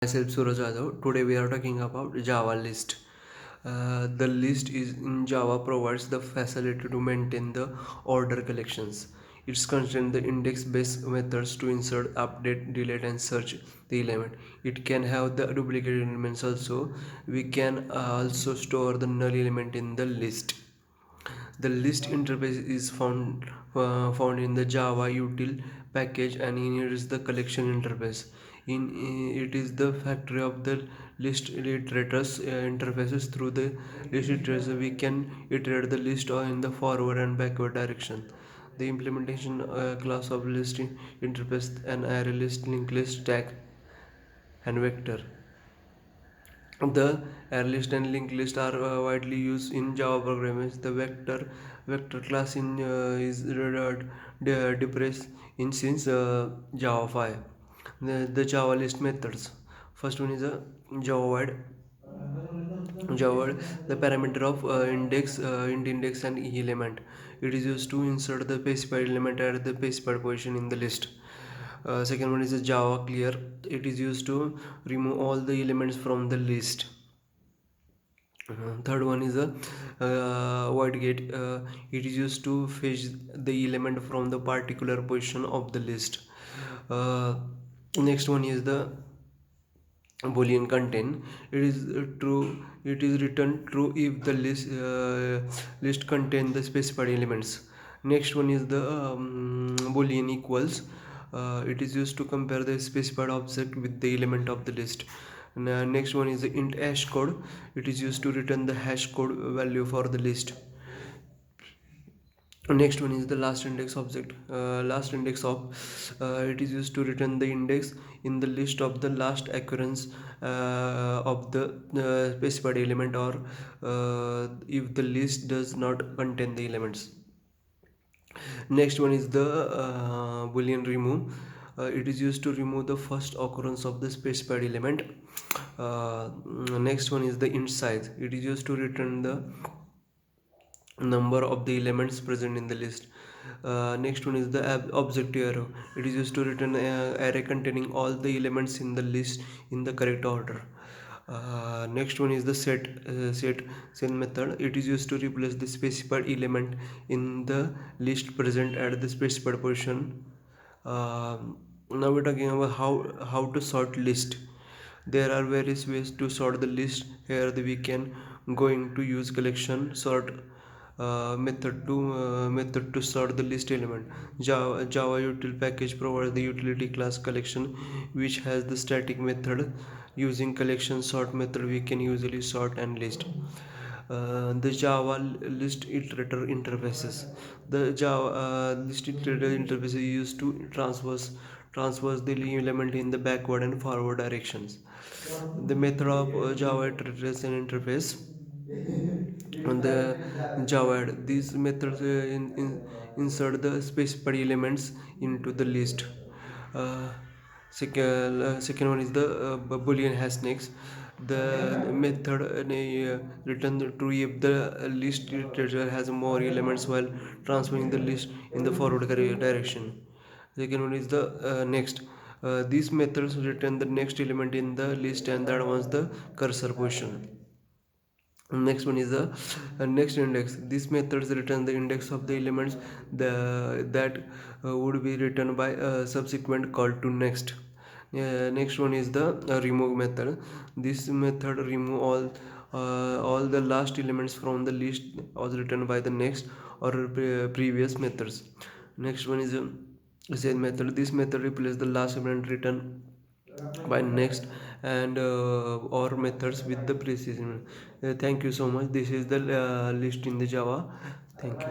Myself Suraj Yadav. Today we are talking about Java list. The list is in Java provides the facility to maintain the order collections. It's contains the index-based methods to insert, update, delete, and search the element. It can have the duplicate elements also. We can also store the null element in the list. The list interface is found in the Java util package, and in it is the collection interface. It is the factory of the list iterators interfaces. Through the list iterators, we can iterate the list in the forward and backward direction. The implementation class of list interface an array list, linked list, tag, and vector. The array list and linked list are widely used in Java programming. The vector class is depressed in since Java 5. The Java list methods. First one is a Java wide. Java the parameter of index and element. It is used to insert the specified element at the specified position in the list. Second one is a Java clear. It is used to remove all the elements from the list. Third one is a void gate. It is used to fetch the element from the particular position of the list. uh, Next one is the boolean contain. It is true, it is returned true if the list contain the specified elements. Next one is the boolean equals. It is used to compare the specified object with the element of the list. Next one is the int hash code. It is used to return the hash code value for the list. Next one is the last index object. Last index of it is used to return the index in the list of the last occurrence of the specified element, or if the list does not contain the elements. Next one is the boolean remove. It is used to remove the first occurrence of the specified element. Next one is the int size. It is used to return the number of the elements present in the list. Next one is the objective arrow. It is used to return an array containing all the elements in the list in the correct order. Next one is the set method. It is used to replace the specified element in the list present at the specified position. Now we're talking about how to sort list. There are various ways to sort the list. Here we can going to use collection sort method to sort the list element. Java util package provides the utility class collection, which has the static method. Using collection sort method, we can usually sort and list. The Java list iterator interfaces. The Java list iterator interface is used to transfers the element in the backward and forward directions. The method of Java iterator interface on the Java. These methods insert the specified elements into the list. Uh, second one is the boolean hash next. The method return true if the list treasure has more elements while transferring the list in the forward direction. Second one is the next. These methods return the next element in the list and that was the cursor position. Next one is the next index. This methods return the index of the elements that would be written by a subsequent call to next. Next one is the remove method. This method remove all the last elements from the list as written by the next or previous methods. Next one is a set method. This method replaces the last element written by next and or methods with the precision. Thank you so much. This is the list in the Java. Thank you.